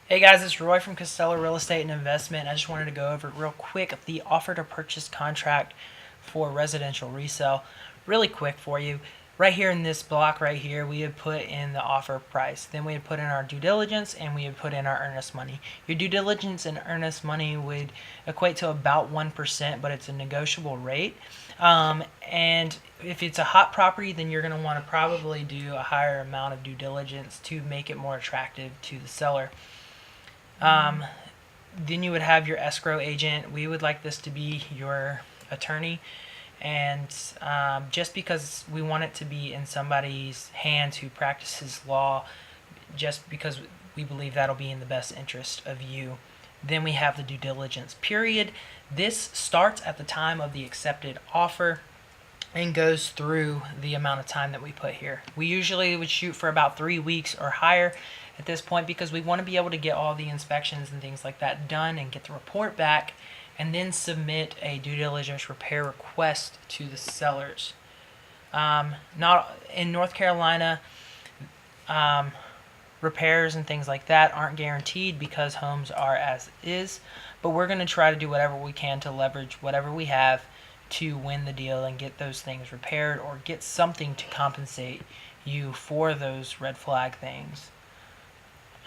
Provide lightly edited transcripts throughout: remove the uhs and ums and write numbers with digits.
Hey guys, it's Roy from Costello Real Estate and Investment. I just wanted to go over real quick the offer to purchase contract for residential resale. Really quick for you. Right here in this block right here, we had put in the offer price. Then we had put in our due diligence and we had put in our earnest money. Your due diligence and earnest money would equate to about 1%, but it's a negotiable rate. And if it's a hot property, then you're going to want to probably do a higher amount of due diligence to make it more attractive to the seller. Then you would have your escrow agent. We would like this to be your attorney, and just because we want it to be in somebody's hands who practices law, just because we believe that'll be in the best interest of you. Then we have the due diligence period. This starts at the time of the accepted offer and goes through the amount of time that we put here. We usually would shoot for about 3 weeks or higher at this point because we want to be able to get all the inspections and things like that done and get the report back and then submit a due diligence repair request to the sellers. Not in North Carolina, repairs and things like that aren't guaranteed because homes are as is, but we're going to try to do whatever we can to leverage whatever we have to win the deal and get those things repaired or get something to compensate you for those red flag things.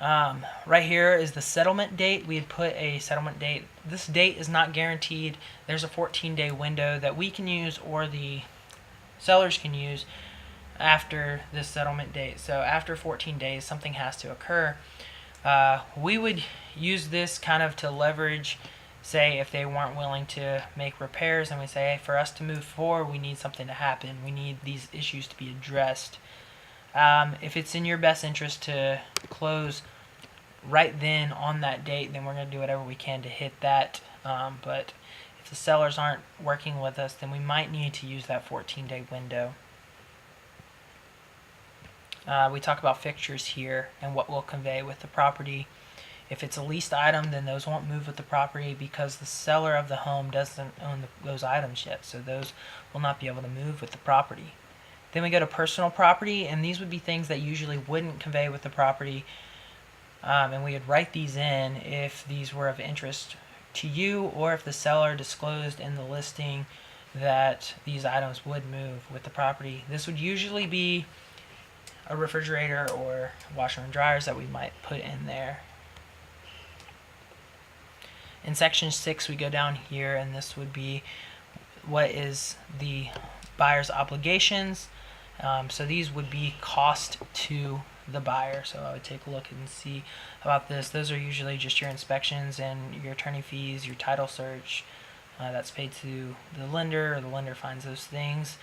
Right here is the settlement date. We had put a settlement date. This date is not guaranteed. There's a 14-day window that we can use or the sellers can use after this settlement date. So after 14 days, something has to occur. We would use this kind of to leverage, say, if they weren't willing to make repairs, and we say, hey, for us to move forward, we need something to happen. We need these issues to be addressed. If it's in your best interest to close right then on that date, then we're going to do whatever we can to hit that. But if the sellers aren't working with us, then we might need to use that 14-day window. We talk about fixtures here and what we'll convey with the property. If it's a leased item, then those won't move with the property because the seller of the home doesn't own those items yet, so those will not be able to move with the property. Then we go to personal property, and these would be things that usually wouldn't convey with the property, and we would write these in if these were of interest to you or if the seller disclosed in the listing that these items would move with the property. This would usually be a refrigerator or washer and dryers that we might put in there. In section 6 we go down here, and this would be what is the buyer's obligations. So these would be cost to the buyer. So I would take a look and see about this. Those are usually just your inspections and your attorney fees, your title search that's paid to the lender, or the lender finds those things,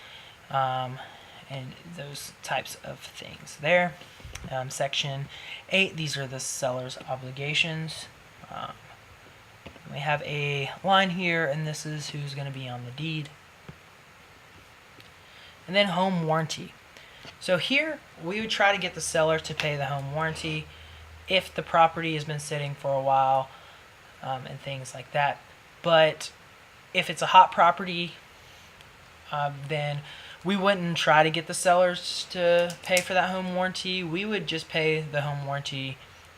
and those types of things there. Section 8, these are the seller's obligations. We have a line here, and this is who's going to be on the deed. And then home warranty. So here we would try to get the seller to pay the home warranty if the property has been sitting for a while, and things like that. But if it's a hot property, then we wouldn't try to get the sellers to pay for that home warranty. We would just pay the home warranty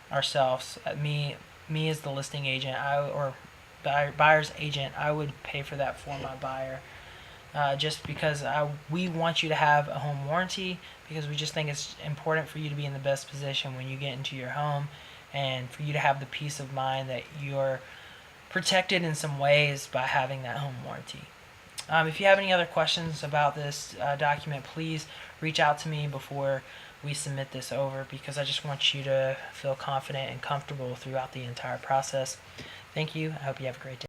ourselves. Me as the listing agent, or buyer's agent, I would pay for that for my buyer. Just because we want you to have a home warranty, because we just think it's important for you to be in the best position when you get into your home, and for you to have the peace of mind that you're protected in some ways by having that home warranty. If you have any other questions about this document, please reach out to me before we submit this over, because I just want you to feel confident and comfortable throughout the entire process. Thank you. I hope you have a great day.